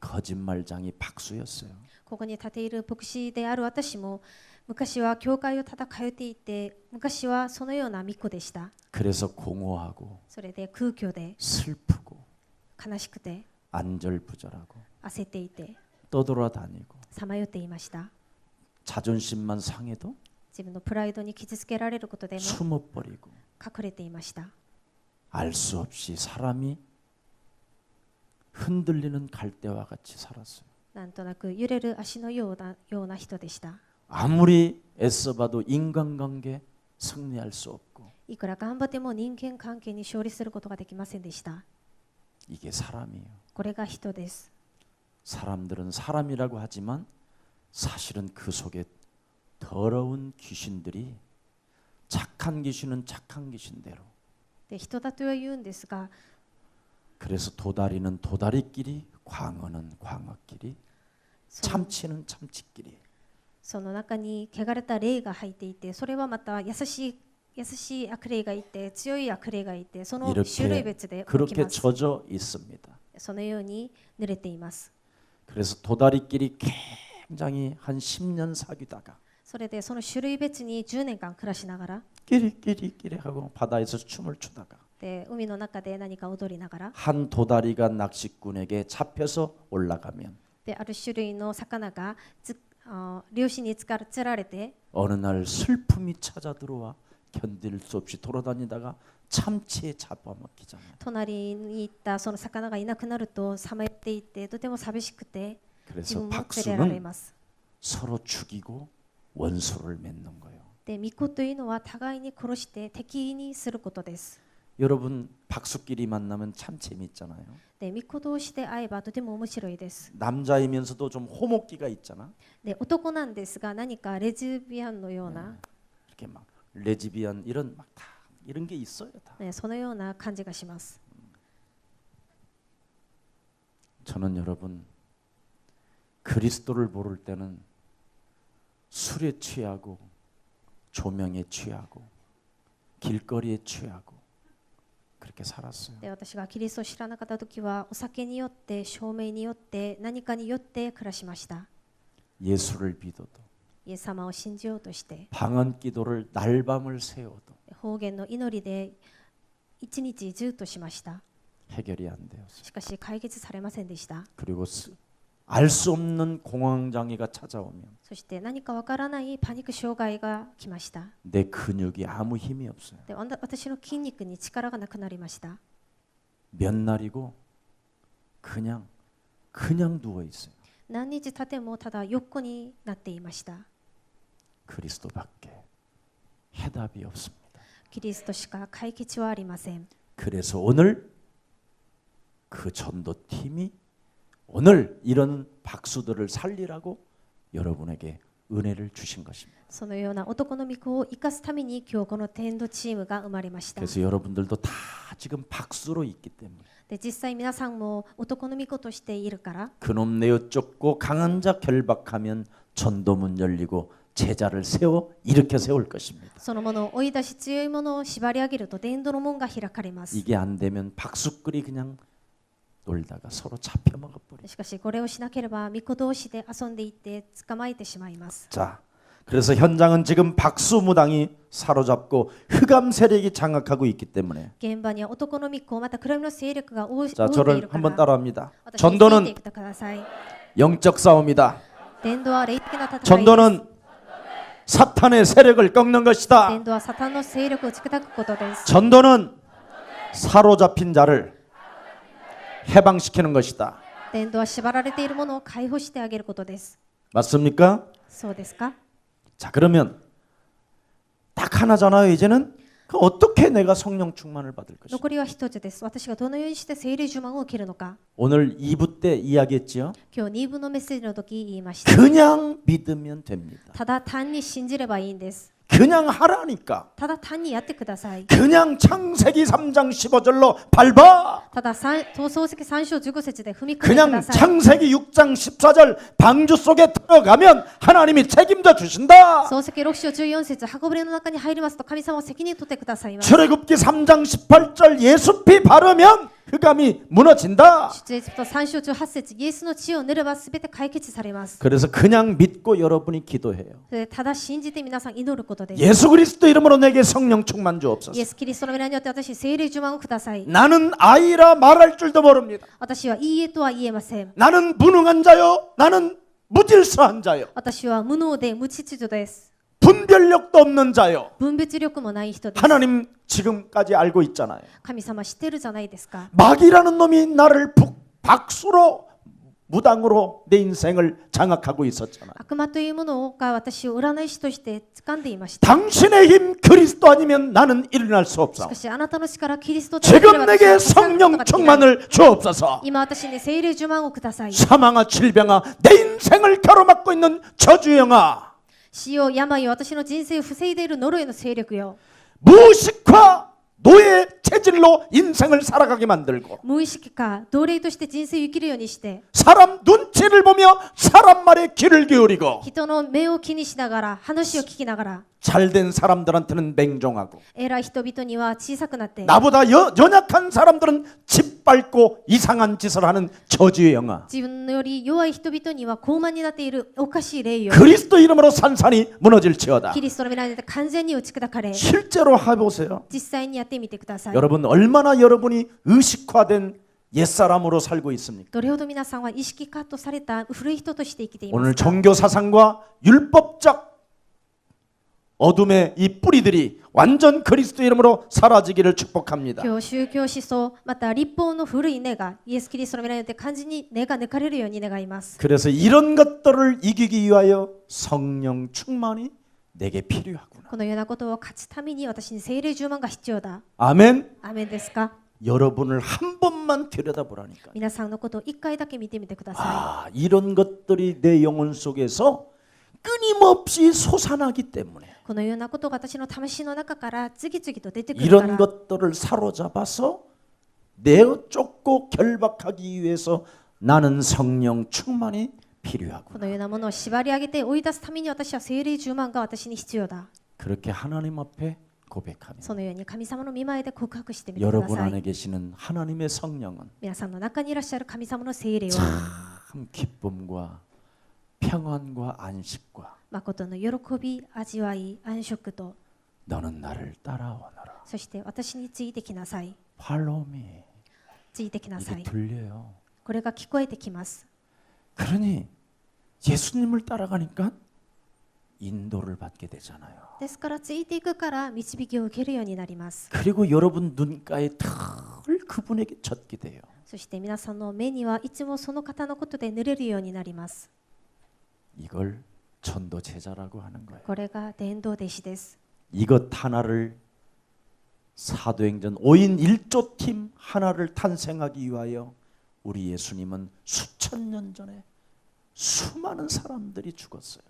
Speaker 1: 거짓말장이 박수였어요.
Speaker 2: ここに立っている牧師である私も昔は教会をただ通っていて、昔はそのような御子でした。
Speaker 1: 그래서 공허하고
Speaker 2: それで空虚で
Speaker 1: 슬프고
Speaker 2: 悲しくて
Speaker 1: 안절부절하고
Speaker 2: 焦っていて
Speaker 1: 떠돌아다니고
Speaker 2: さまよっていました。
Speaker 1: 자존심만 상해도
Speaker 2: 自分のプライドに傷つけられることでも
Speaker 1: 숨어버리고
Speaker 2: 隠れていました。
Speaker 1: 알 수 없이 사람이 흔들리는 갈대와 같이 살았어요.
Speaker 2: なんとなく揺れる足のような人でした。
Speaker 1: 아무리 애써봐도 인간관계 승리할 수 없고
Speaker 2: いくら頑張っても人間関係に勝利することができませんでした。
Speaker 1: 이게 사람이에요.
Speaker 2: これが人です。
Speaker 1: 사람들은 사람이라고 하지만 사실은 그 속에 더러운 귀신들이 착한 귀신은 착한 귀신대로
Speaker 2: で人だとは言うんですが、
Speaker 1: 그래서 도다리는 도다리끼리 광어는 광어끼리
Speaker 2: そ
Speaker 1: 참치는 참치끼리
Speaker 2: その中に汚れた霊が入っていて、それはまた優しい悪霊がいて、強い悪霊がいて、その種類
Speaker 1: 이렇게
Speaker 2: 別で起き
Speaker 1: 그렇게
Speaker 2: ます。
Speaker 1: 젖어 있습니다.
Speaker 2: そのように濡れています。
Speaker 1: 그래서 도다리끼리 굉장히 한 10년 사귀다가
Speaker 2: それでその種類別に10年間暮らしながら、
Speaker 1: 끼리끼리 하고 바다에서 춤을 추다가
Speaker 2: で海の中で何か踊りながら、
Speaker 1: 한 도다리가 낚시꾼에게 잡혀서 올라가면
Speaker 2: である種類の魚が漁師に釣られて、
Speaker 1: 어느 날 슬픔이 찾아 들어와 견딜 수 없이 돌아다니다가 참치에 잡아먹히잖아요.
Speaker 2: 隣に行ったその魚がいなくなるとさまよっていて、とても寂しくて自
Speaker 1: 그래서
Speaker 2: 分も連れられ
Speaker 1: 박수는
Speaker 2: ます。
Speaker 1: 서로 죽이고 원수를 맺는 거예요.
Speaker 2: で御子というのは互いに殺して敵にすることです。
Speaker 1: 여러분 박수끼리 만나면 참 재밌잖아요.
Speaker 2: で御子同士で会えばとても面白いです。
Speaker 1: 남자이면서도 좀 호목기가 있잖아.
Speaker 2: で男なんですが何かレズビアンのような、
Speaker 1: 이렇게 막 레즈비언 이런 막 다 이런 게 있어요. 다.
Speaker 2: そのような感じがします。
Speaker 1: 저는 여러분 그리스도를 모를 때는 술에 취하고 조명에 취하고 길거리에 취하고 그렇게 살았어요.
Speaker 2: で私がキリストを知らなかった時はお酒によって照明によって何かによって暮らしました。
Speaker 1: 예수를 믿어도
Speaker 2: イエス様を信じようとして
Speaker 1: 방언 기도를 날밤을 새워도
Speaker 2: 方言の祈りで一日ずっとしました。
Speaker 1: 해결이 안 되었어요.
Speaker 2: しかし解決されませんでした。
Speaker 1: 그리고 알 수 없는 공황장애가 찾아오면
Speaker 2: そして何かわからないパニック障害が来ました。
Speaker 1: 내 근육이 아무 힘이 없어요.
Speaker 2: で私の筋肉に力がなくなりました。
Speaker 1: 몇 날이고 그냥 누워 있어요.
Speaker 2: 何日経ってもただ横になっていました。
Speaker 1: 그리스도밖에 해답이 없습니다.
Speaker 2: キリストしか解決はありません。
Speaker 1: 그래서 오늘 그 전도팀이 오늘 이런 박수들을 살리라고 여러분에게 은혜를 주신 것입니다.
Speaker 2: そのような男の御子を生かすために今日このテンドチームが生まれました。
Speaker 1: 그래서 여러분들도 다 지금 박수로 있기 때문에
Speaker 2: で実際皆さんも男の御子としているから、
Speaker 1: 그놈 내어 쫓고 강한 자 결박하면 전도문 열리고 제자를 세워 일으켜 세울 것입니다.
Speaker 2: そのものを追い出し強いものを縛り上げると伝道の門が開かれます。
Speaker 1: 이게 안 되면 박수꾼이 그냥 놀다가 서로 잡혀 먹어버려.
Speaker 2: しかしこれをしなければ御子同士で遊んでいって捕まえてしまいます。
Speaker 1: 자, 그래서 현장은 지금 박수 무당이 사로잡고 흑암 세력이 장악하고 있기 때문에
Speaker 2: 現場には男の御子また暗闇の勢力が覆ってい
Speaker 1: 자,
Speaker 2: る
Speaker 1: 저를
Speaker 2: か
Speaker 1: 한번
Speaker 2: ら、
Speaker 1: 따라합니다.
Speaker 2: 私についてい
Speaker 1: 전도는
Speaker 2: ってください。
Speaker 1: 영적 싸움이다.
Speaker 2: 伝道は霊的な戦いです。
Speaker 1: 전도는 사탄의 세력을 꺾는 것이다.
Speaker 2: 伝道はサタンの勢力を打ち砕くことです。
Speaker 1: 전도는 사로잡힌 자를 해방시키는 것이다.
Speaker 2: 伝道は縛られているものを解放してあげることです。
Speaker 1: 맞습니까?
Speaker 2: そうですか？
Speaker 1: 자, 그러면 딱 하나잖아요. 이제는 그 어떻게 내가 성령 충만을 받을 것인가?
Speaker 2: 残りは一つです。私がどのようにして聖霊充満を受けるのか。
Speaker 1: 오늘 2부 때 이야기했죠.
Speaker 2: 今日2部のメッセージの時言いました。
Speaker 1: 그냥 믿으면 됩니다.
Speaker 2: ただ単に信じればいいんです。
Speaker 1: 그냥 하라니까.
Speaker 2: ただ単にやってください。
Speaker 1: 그냥 창세기 3장 15절로 밟아.
Speaker 2: ただ創世記3章15節で踏み込んでく
Speaker 1: 그냥
Speaker 2: ださい。
Speaker 1: 창세기 6장 14절 방주 속에 들어가면 하나님이 책임져 주신다.
Speaker 2: 創世記6章14節箱舟の中に入りますと神様は責任を取ってくださいます。
Speaker 1: 출애굽기 3장 18절 예수 피 바르면 흑암이 무너진다.
Speaker 2: 出エジプト3章18節イエスの血を塗ればすべて解決されます。
Speaker 1: 그래서 그냥 믿고 여러분이 기도해요.
Speaker 2: でただ信じて皆さん祈ることです。
Speaker 1: 예수 그리스도 이름으로 내게 성령 충만
Speaker 2: イエ
Speaker 1: 주옵소서.
Speaker 2: ス・キリストの皆によって私に聖霊呪文をください。
Speaker 1: 나는 아이라 말할 줄도 모릅니다.
Speaker 2: 私はいいえとは言えません。
Speaker 1: 나는 무능한 자요. 나는 무질서한 자요.
Speaker 2: 私は無能で無秩序です。
Speaker 1: 분별력도 없는 자요.
Speaker 2: 分別力もない人です。
Speaker 1: 하나님 지금까지 알고 있잖아요.
Speaker 2: 神様知ってるじゃないですか。
Speaker 1: 마귀라는 놈이 나를 박수로 무당으로 내 인생을 장악하고 있었잖아요.
Speaker 2: 悪魔というものが私を占い師として掴んでいました。
Speaker 1: 당신의 힘 그리스도 아니면 나는 일어날 수
Speaker 2: し
Speaker 1: 없어.
Speaker 2: かしあなたの力キリストでなければ
Speaker 1: 지금
Speaker 2: 私
Speaker 1: 내게
Speaker 2: は立ち上がること
Speaker 1: 성령
Speaker 2: ができない。
Speaker 1: 충만을 주옵소서.
Speaker 2: 今私に聖霊呪文をください。
Speaker 1: 사망아 질병아 내 인생을 가로막고 있는 저주영아
Speaker 2: 死よ病よ私の人生を防いでいる呪いの勢力よ。
Speaker 1: 무식화 노예 체질로 인생을 살아가게 만들고
Speaker 2: 無意識か奴隷として人生を生きるようにして
Speaker 1: 사람 눈치를 보며 사람 말에 귀를 기울이고
Speaker 2: 人の目を気にしながら話を聞きながら
Speaker 1: 잘된 사람들한테는 맹종하고
Speaker 2: 偉い人々には小さくなって
Speaker 1: 나보다 연약한 사람들은 짓밟고 이상한 짓을 하는 저주의 영아
Speaker 2: 自分より弱い人々には高慢になっているおかしい霊よ。
Speaker 1: 그리스도 이름으로 산산이 무너질지어다.
Speaker 2: キリストの皆によって完全に打ち砕かれ
Speaker 1: 실제로 해보세요.
Speaker 2: 実際にやってみてください。
Speaker 1: 여러분 얼마나 여러분이 의식화된 옛사람으로 살고 있습니까?
Speaker 2: どれほど皆さんは意識カットされた古い人として生きていま
Speaker 1: 오늘
Speaker 2: すか。
Speaker 1: 종교 사상과 율법적 어둠의 이 뿌리들이 완전 그리스도 이름으로 사라지기를 축복합니다.
Speaker 2: 今日宗教思想また立法の古い根がイエス・キリストの皆によって完全に根が抜かれるように願います。
Speaker 1: 그래서 이런 것들을 이기기 위하여 성령 충만이 내게 필요하구나.
Speaker 2: このようなことを勝つために私に聖霊10万が必要だ。
Speaker 1: 아멘.
Speaker 2: アーメンですか。
Speaker 1: 여러분을 한 번만 들여다보라니까.
Speaker 2: 皆さんのことを一回だけ見てみてくださ
Speaker 1: 아, 이런 것들이 내 영혼 속에서 끊임없이 솟아나기 때문에
Speaker 2: い。このようなことが私の魂の中から次々と出てくるか
Speaker 1: 이런
Speaker 2: ら
Speaker 1: 것들을 사로잡아서 내어 쫓고 결박하기 위해서 나는 성령 충만이
Speaker 2: こ
Speaker 1: 필요하구나.
Speaker 2: のようなものを縛り上げて追い出すために私は聖霊10万が私に必要だ。
Speaker 1: 그렇게 하나님 앞에 고백합니다.
Speaker 2: そのように神様の御前で告白してみてくだ
Speaker 1: 여러분
Speaker 2: さ
Speaker 1: 안에
Speaker 2: い。
Speaker 1: 계시는 하나님의 성령은
Speaker 2: 皆さんの中にいらっしゃる神様の聖霊を
Speaker 1: 참 기쁨과 평안과 안식과
Speaker 2: 誠の喜び、味わい、安息と
Speaker 1: 너는 나를 따라오너라.
Speaker 2: そして私についてきなさい。
Speaker 1: Follow me.
Speaker 2: ついてきなさ
Speaker 1: 이게
Speaker 2: い。
Speaker 1: 들려요.
Speaker 2: これが聞こえてきます。
Speaker 1: 그러니 예수님을 따라가니까 인도를 받게 되잖아요.
Speaker 2: ですからついていくから導きを受けるようになります。
Speaker 1: 그리고 여러분 눈가에 늘 그분에게 젖게 돼요.
Speaker 2: そして皆さんの目にはいつもその方のことで濡れるようになります。
Speaker 1: 이걸 전도 제자라고 하는 거예요.
Speaker 2: これが伝道弟子です。
Speaker 1: 이것 하나를 사도행전 5인 1조 팀 하나를 탄생하기 위하여 우리 예수님은 수천 년 전에 수많은 사람들이 죽었어요.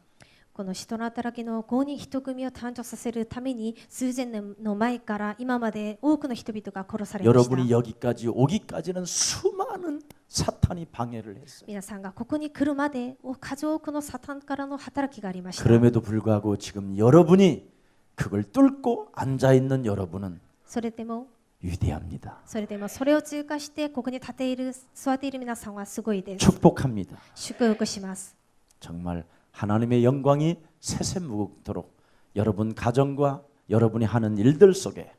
Speaker 2: この使徒の働きの5人1組を誕生させるために数千年の前から今まで多くの人々が殺されました。
Speaker 1: 여러분이 여기까지 오기까지는 수많은 사탄이 방해를 했어요.
Speaker 2: 皆さんがここに来るまで数多くのサタンからの働きがありました。
Speaker 1: 그럼에도 불구하고 지금 여러분이 그걸 뚫고 앉아 있는 여러분은
Speaker 2: それでも
Speaker 1: 위대합니다.
Speaker 2: それを通過してここに立っている座っている皆さんはすごいです。
Speaker 1: 축복합니다.
Speaker 2: 祝福します。
Speaker 1: 정말 하나님의 영광이 세세무궁토록 여러분 가정과 여러분이 하는 일들 속에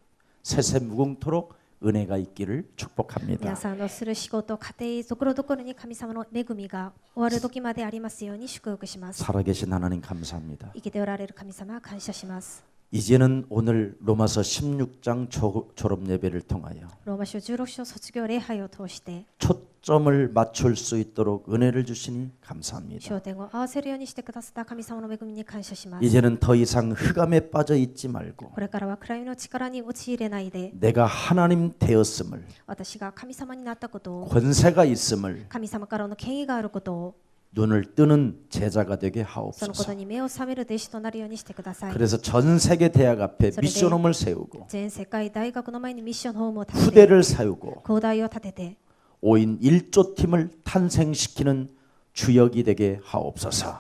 Speaker 1: 세세무궁토록 은혜가 있기를
Speaker 2: 皆
Speaker 1: 축복합니다.
Speaker 2: さんのする仕事、家庭、ところどころに神様の恵みが終わる時までありますように祝福します。
Speaker 1: 살아계신 하나님 감사합니다.
Speaker 2: 生きておられる神様、感謝します。
Speaker 1: 이제는 오늘 로마서 16장 졸업 예배를 통하여
Speaker 2: ローマ書16章卒業礼拝を通して
Speaker 1: 초점을 맞출 수 있도록 은혜를 주시니 감사합니다.
Speaker 2: 焦点を合わせるようにしてくださった神様の恵みに感謝します。
Speaker 1: 이제는 더 이상 흑암에 빠져 있지 말고
Speaker 2: これからは暗闇の力に陥れないで
Speaker 1: 내가 하나님 되었음을
Speaker 2: 私が神様になったことを
Speaker 1: 권세가 있음을
Speaker 2: 神様からの権威があることを
Speaker 1: 눈을 뜨는 제자가 되게
Speaker 2: そのこと
Speaker 1: 하옵소서.
Speaker 2: に目を覚める弟子となるようにしてください。
Speaker 1: 그래서 전 세계 대학 앞에
Speaker 2: 그래,
Speaker 1: 미션홈을 세우고
Speaker 2: 全世界大学の前にミッションホームを建てて、
Speaker 1: 후대를 세우고
Speaker 2: 広大を建てて、
Speaker 1: 5인 1조 팀을 탄생시키는 주역이 되게 하옵소서.
Speaker 2: 復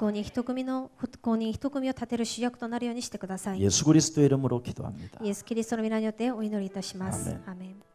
Speaker 2: 興人一組を立てる主役となるようにしてください。
Speaker 1: 예수 그리스도의 이름으로 기도합니다.
Speaker 2: イエス・キリストの皆によってお祈りいたします。
Speaker 1: アーメン
Speaker 2: アーメン。